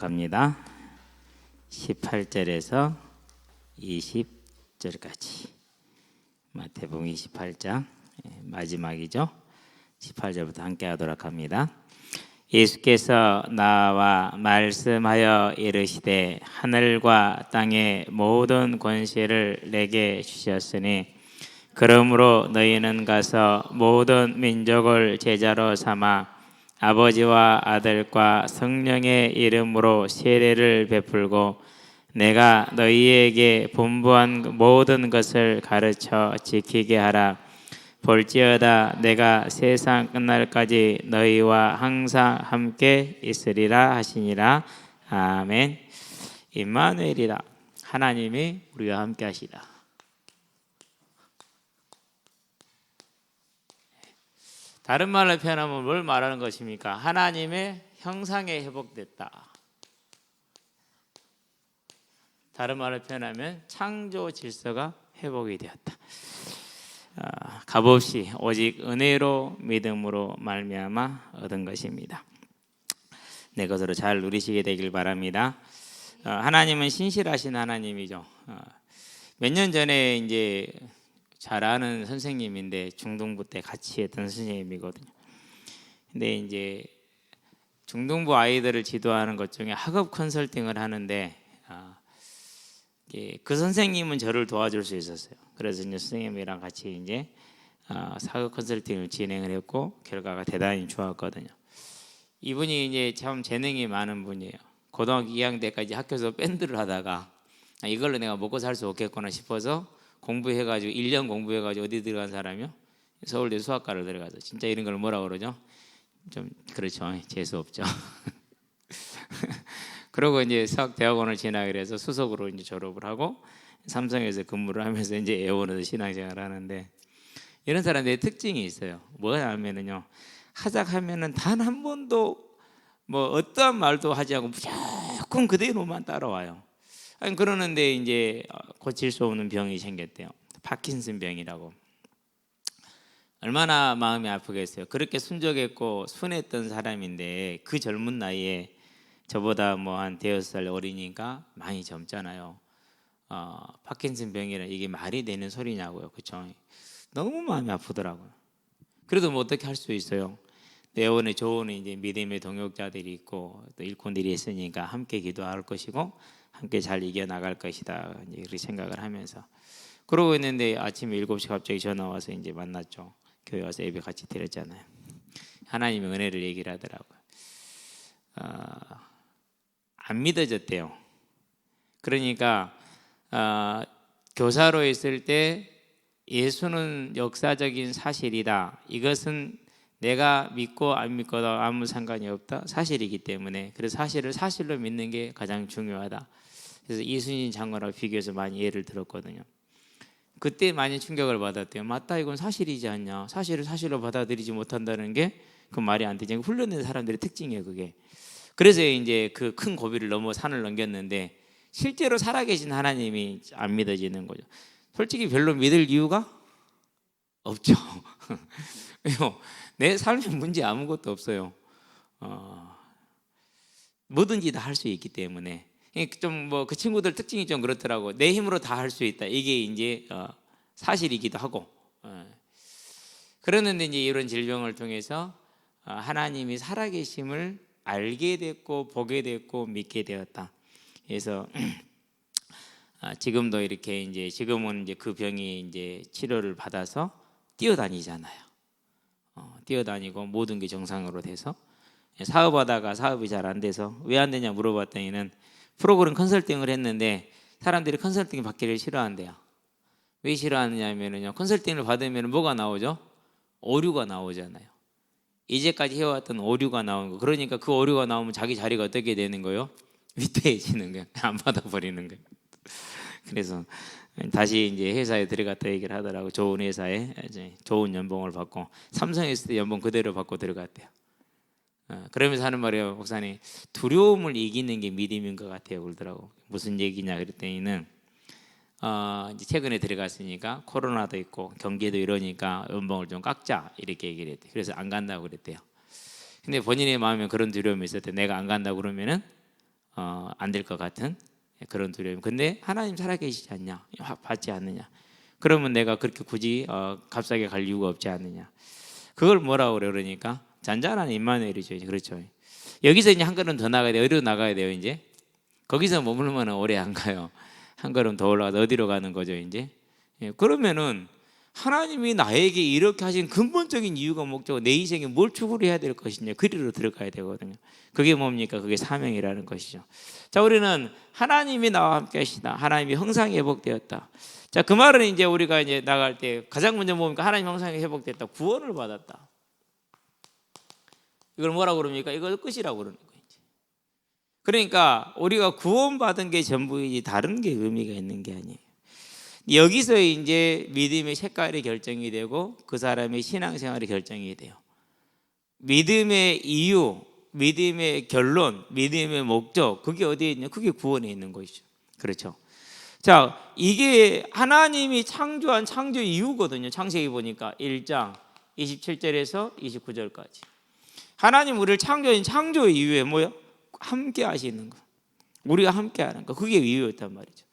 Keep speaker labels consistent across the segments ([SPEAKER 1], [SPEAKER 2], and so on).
[SPEAKER 1] 갑니다. 18절에서 20절까지 마태복음 28장 마지막이죠. 18절부터 함께 하도록 합니다. 예수께서 나와 말씀하여 이르시되 하늘과 땅의 모든 권세를 내게 주셨으니 그러므로 너희는 가서 모든 민족을 제자로 삼아 아버지와 아들과 성령의 이름으로 세례를 베풀고 내가 너희에게 분부한 모든 것을 가르쳐 지키게 하라. 볼지어다 내가 세상 끝날까지 너희와 항상 함께 있으리라 하시니라. 아멘. 임마누엘이라. 하나님이 우리와 함께 하시다. 다른 말로 표현하면 뭘 말하는 것입니까? 하나님의 형상에 회복됐다. 다른 말로 표현하면 창조 질서가 회복이 되었다. 값없이 오직 은혜로 믿음으로 말미암아 얻은 것입니다. 내 것으로 잘 누리시게 되길 바랍니다. 하나님은 신실하신 하나님이죠. 몇 년 전에 이제 잘 아는 선생님인데 중등부 때 같이 했던 선생님이거든요. 근데 이제 중등부 아이들을 지도하는 것 중에 학업 컨설팅을 하는데 그 선생님은 저를 도와줄 수 있었어요. 그래서 이제 선생님이랑 같이 이제 학업 컨설팅을 진행을 했고 결과가 대단히 좋았거든요. 이분이 이제 참 재능이 많은 분이에요. 고등학교 2학년 때까지 학교에서 밴드를 하다가 이걸로 내가 먹고 살 수 없겠구나 싶어서 공부해가지고 1년 공부해가지고 어디 들어간 사람이요? 서울대 수학과를 들어가서 진짜 이런 걸 뭐라 그러죠? 좀 그렇죠. 재수 없죠. 그러고 이제 수학대학원을 진학을 해서 수석으로 이제 졸업을 하고 삼성에서 근무를 하면서 이제 애원에서 신앙생활을 하는데 이런 사람들의 특징이 있어요. 뭐냐면은요, 하자하면은 단 한 번도 뭐 어떠한 말도 하지 않고 무조건 그대로만 따라와요. 아니 그러는데 이제 고칠 수 없는 병이 생겼대요. 파킨슨 병이라고. 얼마나 마음이 아프겠어요. 그렇게 순적했고 순했던 사람인데 그 젊은 나이에 저보다 뭐 한 대여섯 살 어리니까 많이 젊잖아요. 파킨슨 병이라 이게 말이 되는 소리냐고요. 그렇죠? 너무 마음이 아프더라고요. 그래도 뭐 어떻게 할 수 있어요. 내원에 좋은 이제 믿음의 동역자들이 있고 또 일꾼들이 있으니까 함께 기도할 것이고 함께 잘 이겨나갈 것이다 이렇게 생각을 하면서 그러고 있는데 아침 7시 갑자기 전화 와서 이제 만났죠. 교회 와서 예배 같이 드렸잖아요. 하나님의 은혜를 얘기를 하더라고요. 안 믿어졌대요. 그러니까 교사로 있을 때 예수는 역사적인 사실이다. 이것은 내가 믿고 안 믿고도 아무 상관이 없다. 사실이기 때문에 그래서 사실을 사실로 믿는 게 가장 중요하다. 그래서 이순신 장관하고 비교해서 많이 예를 들었거든요. 그때 많이 충격을 받았대요. 맞다, 이건 사실이지 않냐. 사실을 사실로 받아들이지 못한다는 게 그 말이 안 되지. 훈련된 사람들의 특징이에요, 그게. 그래서 이제 그 큰 고비를 넘어 산을 넘겼는데 실제로 살아계신 하나님이 안 믿어지는 거죠. 솔직히 별로 믿을 이유가 없죠. 내 삶에 문제 아무것도 없어요. 뭐든지 다 할 수 있기 때문에 좀 뭐 그 친구들 특징이 좀 그렇더라고. 내 힘으로 다 할 수 있다. 이게 이제 사실이기도 하고. 그러는데 이제 이런 질병을 통해서 하나님이 살아계심을 알게 됐고 보게 됐고 믿게 되었다. 그래서 지금도 이렇게 이제 지금은 이제 그 병이 이제 치료를 받아서 뛰어다니잖아요. 뛰어다니고 모든 게 정상으로 돼서 사업하다가 사업이 잘 안 돼서 왜 안 되냐 물어봤더니는 프로그램 컨설팅을 했는데 사람들이 컨설팅 받기를 싫어한대요. 왜 싫어하느냐면요, 컨설팅을 받으면 뭐가 나오죠? 오류가 나오잖아요. 이제까지 해왔던 오류가 나오는 거. 그러니까 그 오류가 나오면 자기 자리가 어떻게 되는 거예요? 위태해지는 거예요. 안 받아버리는 거예요. 그래서 다시 이제 회사에 들어갔다 얘기를 하더라고. 좋은 회사에 이제 좋은 연봉을 받고 삼성에 있을 때 연봉 그대로 받고 들어갔대요. 그러면서 하는 말이에요. 목사님, 두려움을 이기는 게 믿음인 것 같아요. 그러더라고. 무슨 얘기냐 그랬더니는 이제 최근에 들어갔으니까 코로나도 있고 경기도 이러니까 연봉을 좀 깎자 이렇게 얘기를 했대요. 그래서 안 간다고 그랬대요. 근데 본인의 마음에 그런 두려움이 있었대. 내가 안 간다고 그러면은 안 될 것 같은 그런 두려움. 근데 하나님 살아계시지 않냐? 받지 않느냐? 그러면 내가 그렇게 굳이 값싸게 갈 이유가 없지 않느냐? 그걸 뭐라고 그래? 그러니까 잔잔한 임마누엘이죠. 그렇죠. 여기서 이제 한 걸음 더 나가야 돼요. 어디로 나가야 돼요? 이제 거기서 머물면 오래 안 가요. 한 걸음 더 올라가서 어디로 가는 거죠? 이제 그러면은 하나님이 나에게 이렇게 하신 근본적인 이유가 목적은 내 인생에 뭘 추구를 해야 될 것이냐, 그리로 들어가야 되거든요. 그게 뭡니까? 그게 사명이라는 것이죠. 자, 우리는 하나님이 나와 함께 하시다, 하나님이 형상이 회복되었다. 자, 그 말은 이제 우리가 이제 나갈 때 가장 먼저 뭡니까? 하나님 형상이 회복됐다, 구원을 받았다. 이걸 뭐라고 그럽니까? 이걸 끝이라고 그러는 거예요. 그러니까 우리가 구원받은 게 전부이지 다른 게 의미가 있는 게 아니에요. 여기서 이제 믿음의 색깔이 결정이 되고 그 사람의 신앙생활이 결정이 돼요. 믿음의 이유, 믿음의 결론, 믿음의 목적, 그게 어디에 있냐? 그게 구원에 있는 것이죠. 그렇죠. 자, 이게 하나님이 창조한 창조 이유거든요. 창세기 보니까 1장 27절에서 29절까지. 하나님 우리를 창조한 창조 이유에 뭐요? 함께 하시는 거. 우리가 함께 하는 거. 그게 이유였단 말이죠.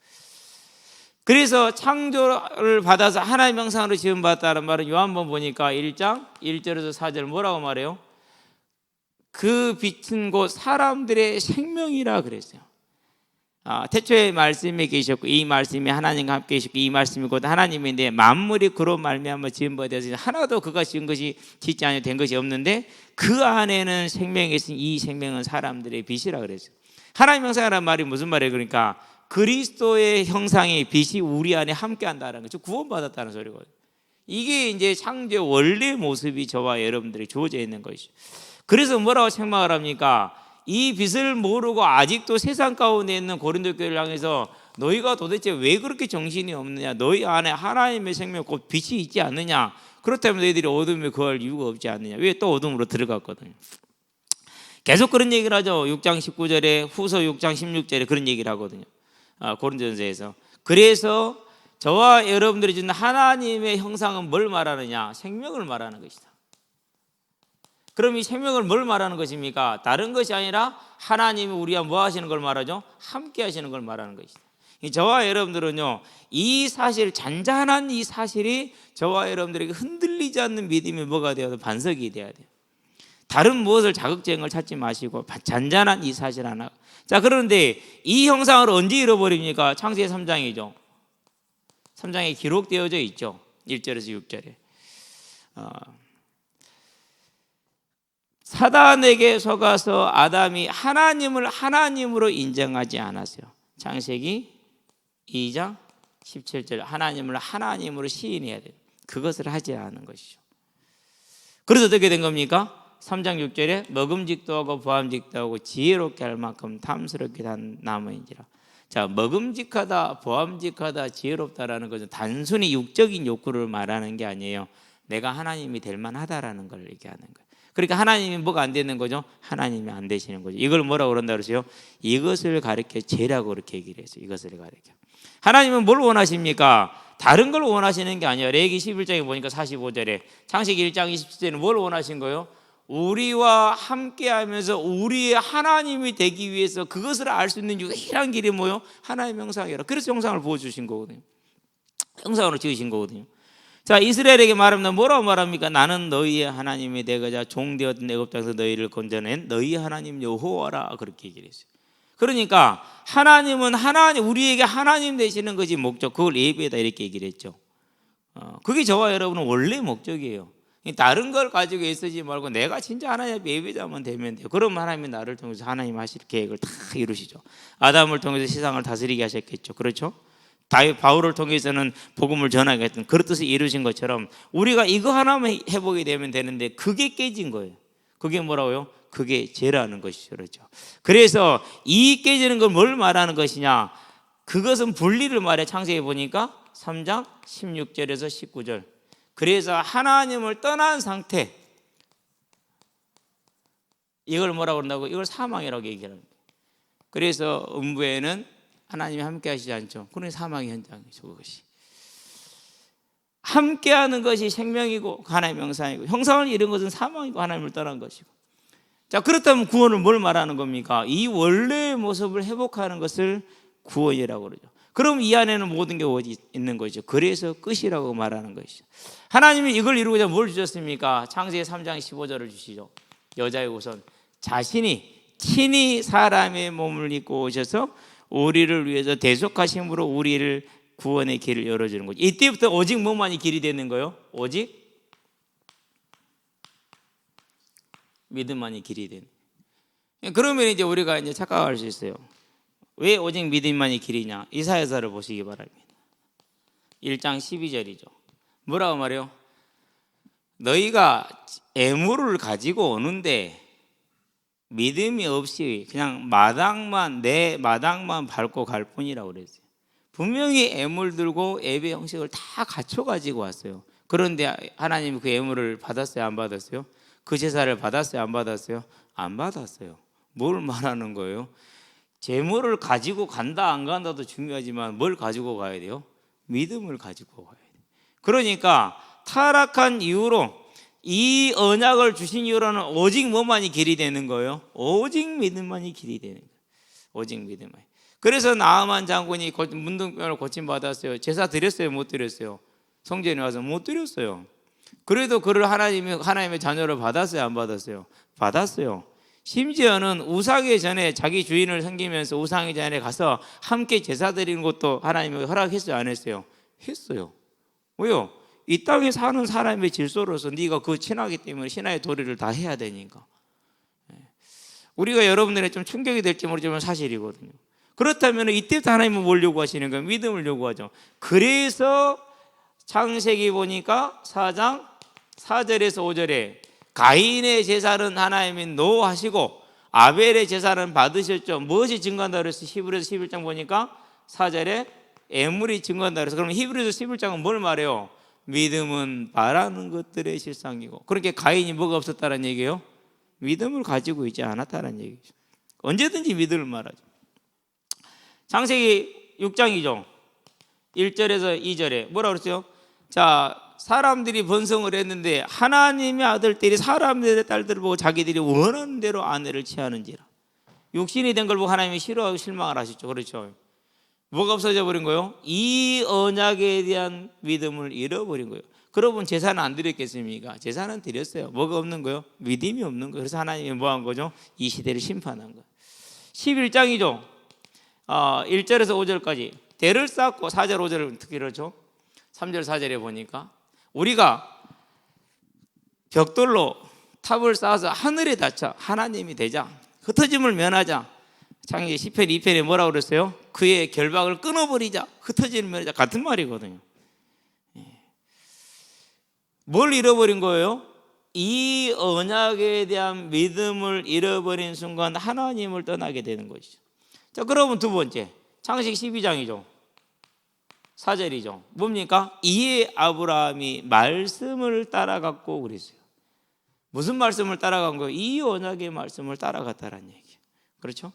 [SPEAKER 1] 그래서 창조를 받아서 하나님 형상으로 지음받았다는 말은 요한복음 보니까 1장 1절에서 4절 뭐라고 말해요? 그 빛은 곧 사람들의 생명이라 그랬어요. 태초에 말씀이 계셨고 이 말씀이 하나님과 함께 계셨고 이 말씀이 곧 하나님인데 만물이 그로 말미암아 지음받아서 하나도 그가 지은 것이 짓지 아니하여 된 것이 없는데 그 안에는 생명이 있으니 이 생명은 사람들의 빛이라 그랬어요. 하나님 형상이라는 말이 무슨 말이에요? 그러니까 그리스도의 형상이 빛이 우리 안에 함께한다는 거죠. 구원받았다는 소리거든요. 이게 이제 창조의 원래 모습이 저와 여러분들이 주어져 있는 것이죠. 그래서 뭐라고 책망을 합니까? 이 빛을 모르고 아직도 세상 가운데 있는 고린도 교회를 향해서 너희가 도대체 왜 그렇게 정신이 없느냐? 너희 안에 하나님의 생명 곧 빛이 있지 않느냐? 그렇다면 너희들이 어둠에 거할 이유가 없지 않느냐? 왜 또 어둠으로 들어갔거든요. 계속 그런 얘기를 하죠. 6장 19절에 후서 6장 16절에 그런 얘기를 하거든요. 고린도전서에서. 그래서 저와 여러분들이 주는 하나님의 형상은 뭘 말하느냐? 생명을 말하는 것이다. 그럼 이 생명을 뭘 말하는 것입니까? 다른 것이 아니라 하나님이 우리와 뭐 하시는 걸 말하죠? 함께 하시는 걸 말하는 것이다. 저와 여러분들은요, 이 사실, 잔잔한 이 사실이 저와 여러분들에게 흔들리지 않는 믿음이 뭐가 되어야 돼요? 반석이 돼야 돼요. 다른 무엇을 자극적인 찾지 마시고 잔잔한 이 사실 하나. 자, 그런데 이 형상을 언제 잃어버립니까? 창세기 3장이죠. 3장에 기록되어져 있죠. 1절에서 6절에. 사단에게 속아서 아담이 하나님을 하나님으로 인정하지 않았어요. 창세기 2장 17절 하나님을 하나님으로 시인해야 돼요. 그것을 하지 않은 것이죠. 그래서 어떻게 된 겁니까? 3장 6절에 먹음직도 하고 보암직도 하고 지혜롭게 할 만큼 탐스럽게 단 나무인지라. 자, 먹음직하다, 보암직하다, 지혜롭다라는 것은 단순히 육적인 욕구를 말하는 게 아니에요. 내가 하나님이 될 만하다라는 걸 얘기하는 거예요. 그러니까 하나님이 뭐가 안 되는 거죠? 하나님이 안 되시는 거죠. 이걸 뭐라고 그런다 그러세요? 이것을 가르쳐 죄라고 그렇게 얘기를 했어요. 이것을 가르쳐. 하나님은 뭘 원하십니까? 다른 걸 원하시는 게 아니에요. 레위기 11장에 보니까 45절에 창세기 1장 27절에는 뭘 원하신 거예요? 우리와 함께하면서 우리의 하나님이 되기 위해서 그것을 알 수 있는 유일한 길이 뭐예요? 하나님의 형상이라. 그래서 형상을 보여주신 거거든요. 형상으로 지으신 거거든요. 자, 이스라엘에게 말하면 뭐라고 말합니까? 나는 너희의 하나님이 되고자 종되었던 애굽 땅에서 너희를 건져낸 너희 하나님 여호와라. 그렇게 얘기를 했어요. 그러니까 하나님은 우리에게 하나님 되시는 것이 목적. 그걸 예배다 이렇게 얘기를 했죠. 그게 저와 여러분은 원래 목적이에요. 다른 걸 가지고 애쓰지 말고 내가 진짜 하나님 예배자만 되면 돼요. 그러면 하나님이 나를 통해서 하나님 하실 계획을 다 이루시죠. 아담을 통해서 세상을 다스리게 하셨겠죠. 그렇죠? 바울을 통해서는 복음을 전하겠던 그런 뜻을 이루신 것처럼 우리가 이거 하나만 해보게 되면 되는데 그게 깨진 거예요. 그게 뭐라고요? 그게 죄라는 것이죠. 그렇죠? 그래서 이 깨지는 걸 뭘 말하는 것이냐? 그것은 분리를 말해. 창세기 보니까 3장 16절에서 19절. 그래서 하나님을 떠난 상태, 이걸 뭐라고 그런다고? 이걸 사망이라고 얘기합니다. 그래서 음부에는 하나님이 함께 하시지 않죠. 그러니 사망의 현장이죠. 그것이 함께하는 것이 생명이고 하나님의 형상이고, 형상을 잃은 것은 사망이고 하나님을 떠난 것이고. 자, 그렇다면 구원을 뭘 말하는 겁니까? 이 원래의 모습을 회복하는 것을 구원이라고 그러죠. 그럼 이 안에는 모든 게 있는 거죠. 그래서 끝이라고 말하는 것이죠. 하나님이 이걸 이루고자 뭘 주셨습니까? 창세기 3장 15절을 주시죠. 여자의 우선 자신이 친히 사람의 몸을 입고 오셔서 우리를 위해서 대속하심으로 우리를 구원의 길을 열어주는 거죠. 이때부터 오직 뭐만이 길이 되는 거예요? 오직 믿음만이 길이 되는. 그러면 이제 우리가 이제 착각할 수 있어요. 왜 오직 믿음만이 길이냐? 이사야서를 보시기 바랍니다. 1장 12절이죠. 뭐라고 말해요? 너희가 애물을 가지고 오는데 믿음이 없이 그냥 내 마당만 밟고 갈 뿐이라고 그랬어요. 분명히 애물 들고 예배 형식을 다 갖춰 가지고 왔어요. 그런데 하나님이 그 애물을 받았어요, 안 받았어요? 그 제사를 받았어요, 안 받았어요? 안 받았어요. 뭘 말하는 거예요? 재물을 가지고 간다 안 간다도 중요하지만 뭘 가지고 가야 돼요? 믿음을 가지고 가야 돼요. 그러니까 타락한 이후로 이 언약을 주신 이후로는 오직 뭐만이 길이 되는 거예요? 오직 믿음만이 길이 되는 거예요. 오직 믿음만이. 그래서 나아만 장군이 문둥병을 고침받았어요. 제사 드렸어요, 못 드렸어요? 성전에 와서 못 드렸어요. 그래도 그를 하나님의 자녀로 받았어요, 안 받았어요? 받았어요. 심지어는 우상의 전에 자기 주인을 섬기면서 우상의 전에 가서 함께 제사 드리는 것도 하나님이 허락했어요, 안 했어요? 했어요. 왜요? 이 땅에 사는 사람의 질서로서 네가 그 신하기 때문에 신하의 도리를 다 해야 되니까. 우리가 여러분들의 좀 충격이 될지 모르지만 사실이거든요. 그렇다면 이때부터 하나님은 뭘 요구하시는 거예요? 믿음을 요구하죠. 그래서 창세기 보니까 4장 4절에서 5절에 가인의 제사는 하나님이 노하시고 아벨의 제사는 받으셨죠. 무엇이 증거한다 그랬어요? 히브리서 11장 보니까 4절에 애물이 증거한다 그래서 그럼 히브리서 11장은 뭘 말해요? 믿음은 바라는 것들의 실상이고. 그렇게 가인이 뭐가 없었다는 얘기예요? 믿음을 가지고 있지 않았다는 얘기죠. 언제든지 믿음을 말하죠. 창세기 6장이죠. 1절에서 2절에 뭐라고 그랬어요? 자, 사람들이 번성을 했는데 하나님의 아들들이 사람들의 딸들을 보고 자기들이 원하는 대로 아내를 취하는지라. 육신이 된 걸 보고 하나님이 싫어하고 실망을 하셨죠. 그렇죠? 뭐가 없어져 버린 거예요? 이 언약에 대한 믿음을 잃어버린 거예요. 그러면 제사는 안 드렸겠습니까? 제사는 드렸어요. 뭐가 없는 거예요? 믿음이 없는 거예요. 그래서 하나님이 뭐 한 거죠? 이 시대를 심판한 거예요. 11장이죠. 1절에서 5절까지 대를 쌓고 4절 5절을 특히 그렇죠. 3절 4절에 보니까 우리가 벽돌로 탑을 쌓아서 하늘에 닿자 하나님이 되자 흩어짐을 면하자. 창세기 시편 2편에 뭐라고 그랬어요? 그의 결박을 끊어버리자, 흩어짐을 면하자. 같은 말이거든요. 뭘 잃어버린 거예요? 이 언약에 대한 믿음을 잃어버린 순간 하나님을 떠나게 되는 것이죠. 자, 그러면 두 번째 창세기 12장이죠. 4절이죠. 뭡니까? 이에 아브라함이 말씀을 따라갔고 그랬어요. 무슨 말씀을 따라간 거예요? 이 언약의 말씀을 따라갔다는 얘기예요. 그렇죠?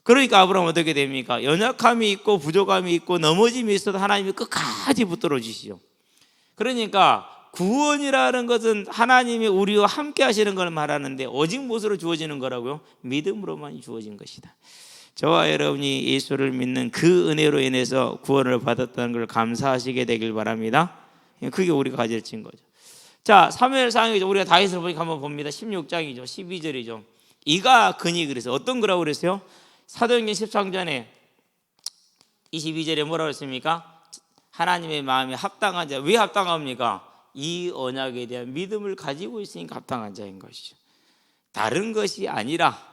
[SPEAKER 1] 그러니까 아브라함은 어떻게 됩니까? 연약함이 있고 부족함이 있고 넘어짐이 있어도 하나님이 끝까지 붙들어 주시죠. 그러니까 구원이라는 것은 하나님이 우리와 함께 하시는 걸 말하는데 오직 무엇으로 주어지는 거라고요? 믿음으로만 주어진 것이다. 저와 여러분이 예수를 믿는 그 은혜로 인해서 구원을 받았다는 걸 감사하시게 되길 바랍니다. 그게 우리가 가질 증거죠. 자, 사무엘상에서 우리가 다윗을 보니까 한번 봅니다. 16장이죠. 12절이죠. 이가 그니 그래서 어떤 거라고 그랬어요? 사도행전 13장에 22절에 뭐라고 했습니까? 하나님의 마음에 합당한 자. 왜 합당합니까? 이 언약에 대한 믿음을 가지고 있으니까 합당한 자인 것이죠. 다른 것이 아니라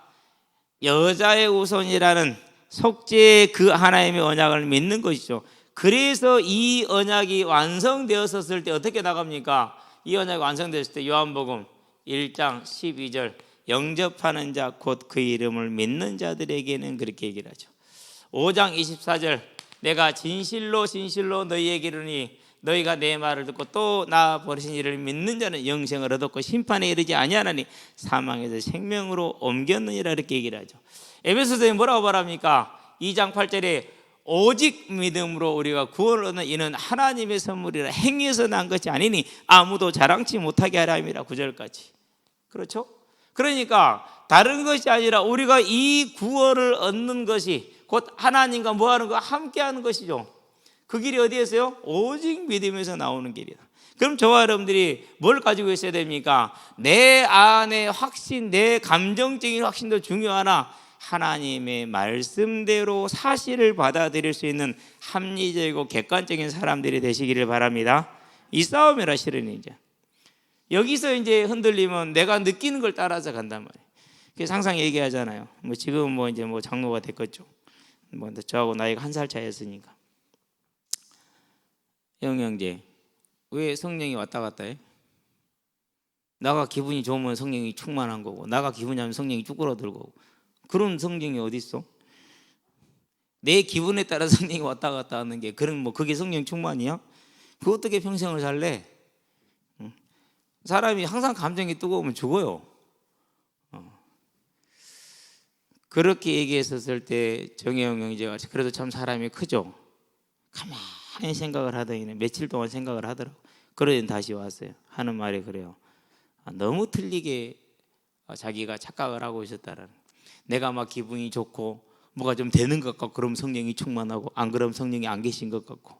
[SPEAKER 1] 여자의 우선이라는 속죄의 그 하나님의 언약을 믿는 것이죠. 그래서 이 언약이 완성되었을 때 어떻게 나갑니까? 이 언약이 완성되었을 때 요한복음 1장 12절 영접하는 자 곧 그 이름을 믿는 자들에게는 그렇게 얘기를 하죠. 5장 24절 내가 진실로 진실로 너희에게 이르니 너희가 내 말을 듣고 또 나 버리신 이를 믿는 자는 영생을 얻었고 심판에 이르지 아니하나니 사망에서 생명으로 옮겼느니라 이렇게 얘기를 하죠. 에베소서에 뭐라고 말합니까? 2장 8절에 오직 믿음으로 우리가 구원을 얻는 이는 하나님의 선물이라 행위에서 난 것이 아니니 아무도 자랑치 못하게 하라 함이라 9절까지. 그렇죠? 그러니까 다른 것이 아니라 우리가 이 구원을 얻는 것이 곧 하나님과 뭐하는 거 함께하는 것이죠. 그 길이 어디에서요? 오직 믿음에서 나오는 길이다. 그럼 저와 여러분들이 뭘 가지고 있어야 됩니까? 내 안의 확신, 내 감정적인 확신도 중요하나 하나님의 말씀대로 사실을 받아들일 수 있는 합리적이고 객관적인 사람들이 되시기를 바랍니다. 이 싸움이라 실은 이제 여기서 이제 흔들리면 내가 느끼는 걸 따라서 간단 말이에요. 그래서 항상 얘기하잖아요. 뭐 지금 뭐 이제 뭐 장로가 됐겠죠. 뭐 저하고 나이가 1살 차이였으니까. 형제, 왜 성령이 왔다 갔다 해? 나가 기분이 좋으면 성령이 충만한 거고, 나가 기분이 나면 성령이 쭈그러들고, 그런 성령이 어디 있어? 내 기분에 따라 성령이 왔다 갔다 하는 게 그런 뭐 그게 성령 충만이야? 그 어떻게 평생을 살래? 사람이 항상 감정이 뜨거우면 죽어요. 그렇게 얘기했었을 때 정혜영 형제가 그래도 참 사람이 크죠. 가만히 생각을 하더니 며칠 동안 생각을 하더라고. 그러더니 다시 왔어요. 하는 말이 그래요. 너무 틀리게 자기가 착각을 하고 있었다라는. 내가 막 기분이 좋고 뭐가 좀 되는 것 같고 그럼 성령이 충만하고 안 그러면 성령이 안 계신 것 같고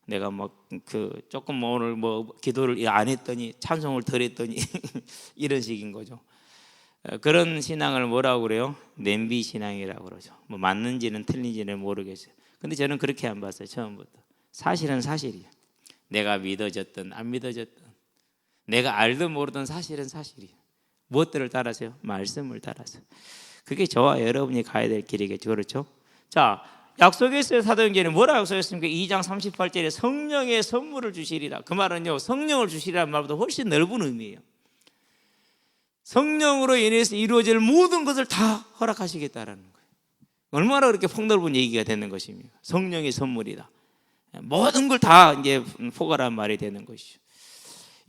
[SPEAKER 1] 내가 막 그 조금 오늘 뭐 기도를 안 했더니 찬송을 덜 했더니 이런 식인 거죠. 그런 신앙을 뭐라고 그래요? 냄비 신앙이라고 그러죠. 뭐 맞는지는 틀린지는 모르겠어요. 근데 저는 그렇게 안 봤어요. 처음부터. 사실은 사실이에요. 내가 믿어졌든 안 믿어졌든 내가 알든 모르든 사실은 사실이에요. 무엇들을 따라서요? 말씀을 따라서. 그게 저와 여러분이 가야 될 길이겠죠. 그렇죠? 자, 약속했어요. 사도행전에 뭐라 약속했습니까? 2장 38절에 성령의 선물을 주시리라. 그 말은요, 성령을 주시리라는 말보다 훨씬 넓은 의미예요. 성령으로 인해서 이루어질 모든 것을 다 허락하시겠다라는 거예요. 얼마나 그렇게 폭넓은 얘기가 되는 것입니까? 성령의 선물이다. 모든 걸 다 이제 포괄한 말이 되는 것이죠.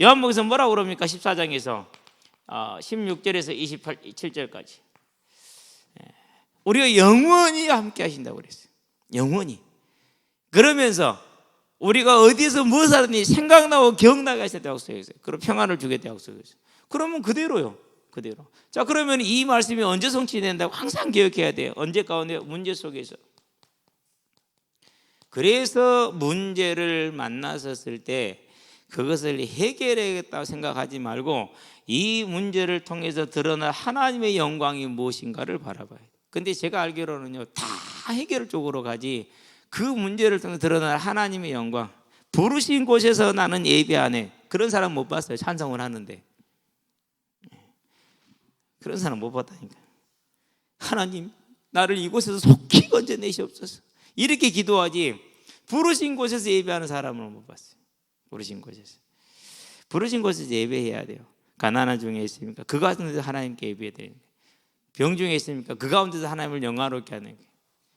[SPEAKER 1] 요한복음에서 뭐라고 그럽니까? 14장에서 16절에서 27절까지 우리가 영원히 함께 하신다고 그랬어요. 영원히. 그러면서 우리가 어디서 무엇을 하든지 생각나고 기억나게 하셨다고 약속했어요. 그리고 평안을 주겠다고 약속했어요. 그러면 그대로요. 그대로. 자, 그러면 이 말씀이 언제 성취된다고 항상 기억해야 돼요. 언제 가운데? 문제 속에서. 그래서 문제를 만났었을 때 그것을 해결하겠다고 생각하지 말고 이 문제를 통해서 드러날 하나님의 영광이 무엇인가를 바라봐야 돼요. 근데 제가 알기로는요, 다 해결 쪽으로 가지 그 문제를 통해 드러날 하나님의 영광, 부르신 곳에서 나는 예배 안 해. 그런 사람 못 봤어요. 찬송을 하는데. 그런 사람 못 봤다니까. 하나님, 나를 이곳에서 속히 건져내시옵소서. 이렇게 기도하지 부르신 곳에서 예배하는 사람을 못 봤어요. 부르신 곳에서. 부르신 곳에서 예배해야 돼요. 가난한 중에 있습니까? 그 가운데서 하나님께 예배해야 됩니다. 병 중에 있습니까? 그 가운데서 하나님을 영화롭게 하는 거예요.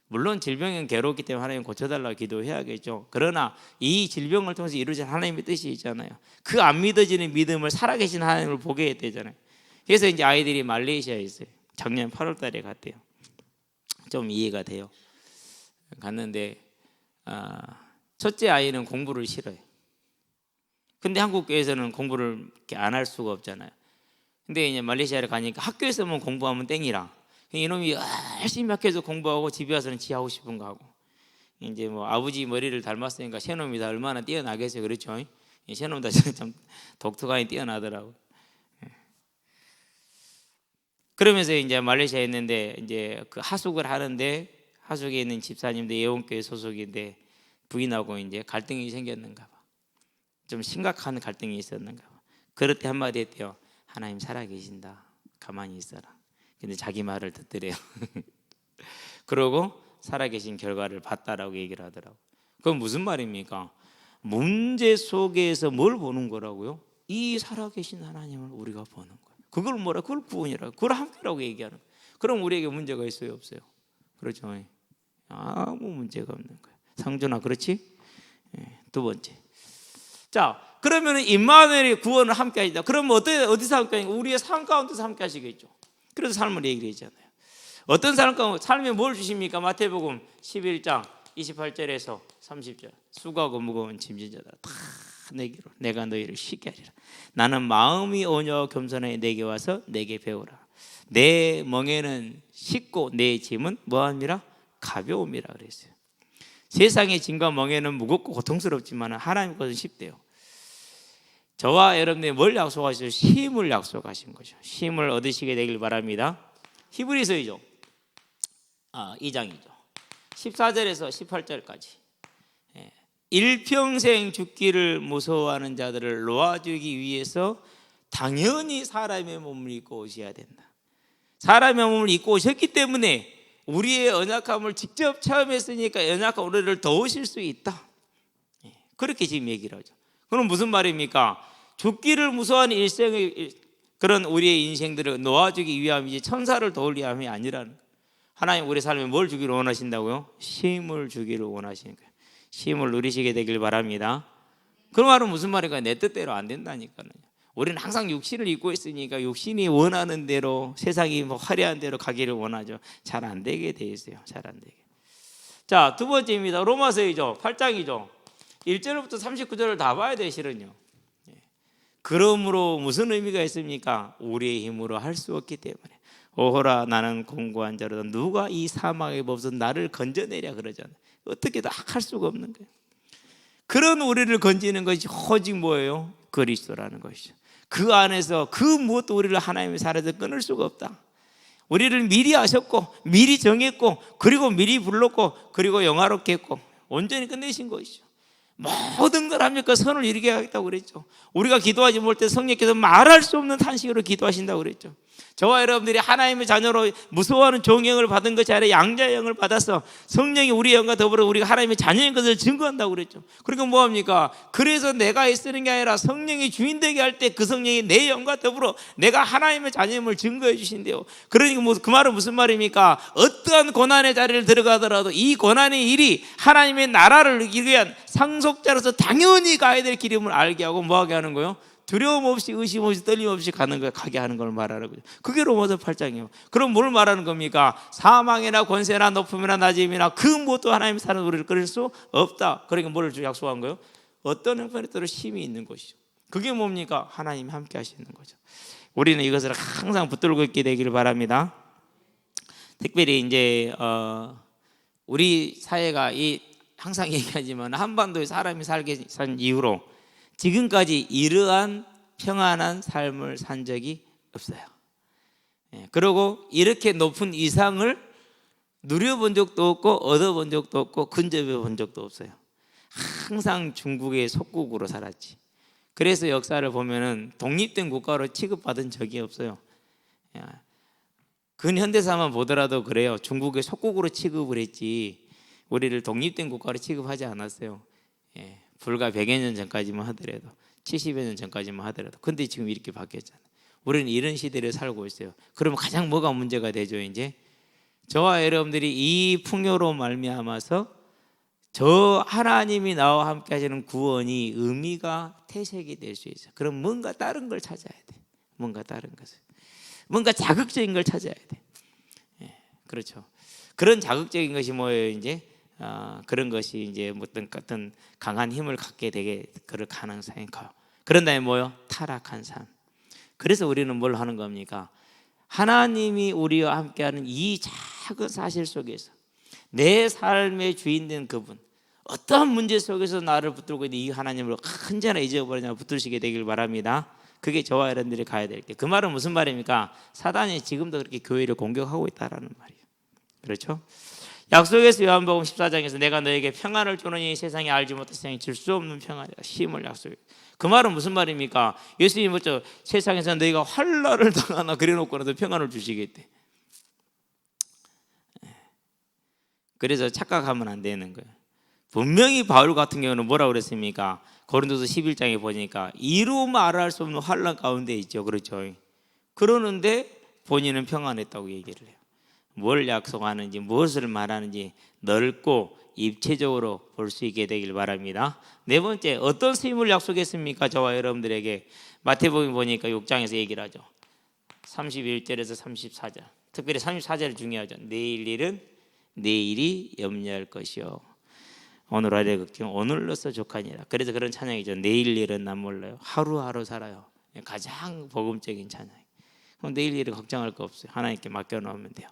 [SPEAKER 1] 물론 질병은 괴롭기 때문에 하나님 고쳐달라고 기도해야겠죠. 그러나 이 질병을 통해서 이루어진 하나님의 뜻이 있잖아요. 그 안 믿어지는 믿음을 살아계신 하나님을 보게 해야 되잖아요. 그래서 이제 아이들이 말레이시아에 있어요. 작년 8월 달에 갔대요. 좀 이해가 돼요. 갔는데 첫째 아이는 공부를 싫어요. 근데 한국 교회에서는 공부를 이렇게 안 할 수가 없잖아요. 근데 이제 말레이시아를 가니까 학교에서만 공부하면 땡이라. 이놈이 열심히 학교에서 공부하고 집에 와서는 지 하고 싶은 거 하고. 이제 뭐 아버지 머리를 닮았으니까 새놈이 다 얼마나 뛰어나겠어요, 그렇죠? 새놈 다 참 독특하게 뛰어나더라고. 그러면서 이제 말레이시아에 있는데 이제 그 하숙을 하는데 하숙에 있는 집사님도 예원교회 소속인데 부인하고 이제 갈등이 생겼는가 봐. 좀 심각한 갈등이 있었는가 봐. 그럴 때 한마디 했대요. 하나님 살아계신다. 가만히 있어라. 근데 자기 말을 듣더래요. 그러고 살아계신 결과를 봤다라고 얘기를 하더라고. 그건 무슨 말입니까? 문제 속에서 뭘 보는 거라고요? 이 살아계신 하나님을 우리가 보는 거예요. 그걸 뭐라? 그걸 구원이라고. 그걸 함께라고 얘기하는 거예요. 그럼 우리에게 문제가 있어요, 없어요? 그렇죠? 아무 문제가 없는 거예요. 상준아, 그렇지? 두 번째. 자, 그러면 임마누엘의 구원을 함께 하시다. 그럼 어디서 함께 하시냐? 우리의 삶 가운데서 함께 하시겠죠. 그래서 삶을 얘기를 했잖아요. 어떤 삶 가운데 삶에 뭘 주십니까? 마태복음 11장 28절에서 30절. 수고하고 무거운 짐진 자들 다 내게로 내가 너희를 쉬게 하리라. 나는 마음이 온유하고 겸손하여 내게 와서 내게 배우라. 내 멍에는 쉽고 내 짐은 뭐함이라? 가벼움이라 그랬어요. 세상의 짐과 멍에는 무겁고 고통스럽지만 하나님 것은 쉽대요. 저와 여러분들이 뭘 약속하시죠? 쉼을 약속하신 거죠. 쉼을 얻으시게 되길 바랍니다. 히브리서이죠. 2장이죠. 14절에서 18절까지. 일평생 죽기를 무서워하는 자들을 놓아주기 위해서 당연히 사람의 몸을 입고 오셔야 된다. 사람의 몸을 입고 오셨기 때문에 우리의 연약함을 직접 체험했으니까 연약한 우리를 도우실 수 있다. 그렇게 지금 얘기를 하죠. 그럼 무슨 말입니까? 죽기를 무서워하는 일생의 그런 우리의 인생들을 놓아주기 위함이지 천사를 도울 위함이 아니라는 거예요. 하나님 우리 삶에 뭘 주기를 원하신다고요? 쉼을 주기를 원하시는 거예요. 쉼을 누리시게 되길 바랍니다. 그 말은 무슨 말인가? 내 뜻대로 안 된다니까요. 우리는 항상 육신을 입고 있으니까 육신이 원하는 대로 세상이 화려한 대로 가기를 원하죠. 잘 안 되게 돼 있어요. 잘 안 되게. 자, 두 번째입니다. 로마서이죠. 8장이죠. 1절부터 39절을 다 봐야 돼요. 실은요. 그러므로 무슨 의미가 있습니까? 우리의 힘으로 할 수 없기 때문에 오호라 나는 공고한 자로다. 누가 이 사망의 법에서 나를 건져내랴 그러잖아요. 어떻게도 할 수가 없는 거예요. 그런 우리를 건지는 것이 오직 뭐예요? 그리스도라는 것이죠. 그 안에서 그 무엇도 우리를 하나님의 사랑에서 끊을 수가 없다. 우리를 미리 아셨고 미리 정했고 그리고 미리 불렀고 그리고 영화롭게 했고 온전히 끝내신 것이죠. 모든 걸 합니까? 선을 이루게 하겠다고 그랬죠. 우리가 기도하지 못할 때 성령께서 말할 수 없는 탄식으로 기도하신다고 그랬죠. 저와 여러분들이 하나님의 자녀로 무서워하는 종영을 받은 것이 아니라 양자영을 받아서 성령이 우리 영과 더불어 우리가 하나님의 자녀인 것을 증거한다고 그랬죠. 그러니까 뭐합니까? 그래서 내가 애쓰는 게 아니라 성령이 주인 되게 할 때 그 성령이 내 영과 더불어 내가 하나님의 자녀임을 증거해 주신대요. 그러니까 그 말은 무슨 말입니까? 어떠한 고난의 자리를 들어가더라도 이 고난의 일이 하나님의 나라를 이루기 위한 상속자로서 당연히 가야 될 길임을 알게 하고 뭐하게 하는 거예요? 두려움 없이 의심 없이 떨림 없이 가는 거 가게 하는 걸 말하는 거죠. 그게 로마서 8장이에요. 그럼 뭘 말하는 겁니까? 사망이나 권세나 높음이나 낮음이나 그 무엇도 하나님의 사는 우리를 끊을 수 없다. 그러니까 뭘 약속한 거예요? 어떤 형편에 따라 힘이 있는 것이죠. 그게 뭡니까? 하나님이 함께 하시는 거죠. 우리는 이것을 항상 붙들고 있게 되기를 바랍니다. 특별히 이제 우리 사회가 항상 얘기하지만 한반도에 사람이 살게 산 이후로 지금까지 이러한 평안한 삶을 산 적이 없어요. 그리고 이렇게 높은 이상을 누려본 적도 없고 얻어본 적도 없고 근접해 본 적도 없어요. 항상 중국의 속국으로 살았지. 그래서 역사를 보면은 독립된 국가로 취급받은 적이 없어요. 근현대사만 보더라도 그래요. 중국의 속국으로 취급을 했지 우리를 독립된 국가로 취급하지 않았어요. 불과 100여 년 전까지만 하더라도 70여 년 전까지만 하더라도 근데 지금 이렇게 바뀌었잖아요. 우리는 이런 시대를 살고 있어요. 그러면 가장 뭐가 문제가 되죠? 이제 저와 여러분들이 이 풍요로 말미암아서 저 하나님이 나와 함께 하시는 구원이 의미가 퇴색이 될 수 있어요. 그럼 뭔가 다른 걸 찾아야 돼. 뭔가 다른 것을 뭔가 자극적인 걸 찾아야 돼. 그렇죠. 그런 자극적인 것이 뭐예요? 이제 그런 것이 이제 어떤 강한 힘을 갖게 되게 그럴 가능성이 커요. 그런 다음에 뭐요? 타락한 삶. 그래서 우리는 뭘 하는 겁니까? 하나님이 우리와 함께하는 이 작은 사실 속에서 내 삶의 주인 된 그분, 어떠한 문제 속에서 나를 붙들고 있는 이 하나님을 언제나 잊어버리냐 붙들시게 되길 바랍니다. 그게 저와 여러분들이 가야 될 게. 그 말은 무슨 말입니까? 사단이 지금도 그렇게 교회를 공격하고 있다라는 말이에요. 그렇죠? 약속에서 요한복음 14장에서 내가 너에게 평안을 주노니 세상에 알지 못한 세상에 줄 수 없는 평안이다. 쉼을 약속해. 그 말은 무슨 말입니까? 예수님이 뭐죠? 세상에서 너희가 환난을 당하나 그래놓고라도 평안을 주시겠대. 그래서 착각하면 안 되는 거예요. 분명히 바울 같은 경우는 뭐라고 그랬습니까? 고린도서 11장에 보니까 이루 말할 수 없는 환난 가운데 있죠. 그렇죠? 그러는데 본인은 평안했다고 얘기를 해요. 뭘 약속하는지 무엇을 말하는지 넓고 입체적으로 볼 수 있게 되길 바랍니다. 네 번째, 어떤 쉼을 약속했습니까? 저와 여러분들에게 마태복음 보니까 6장에서 얘기를 하죠. 31절에서 34절. 특별히 34절이 중요하죠. 내일 일은 내일이 염려할 것이요. 오늘 아래 걱정 오늘로서 족하니라. 그래서 그런 찬양이죠. 내일 일은 난 몰라요. 하루하루 살아요. 가장 복음적인 찬양. 그럼 내일 일은 걱정할 거 없어요. 하나님께 맡겨놓으면 돼요.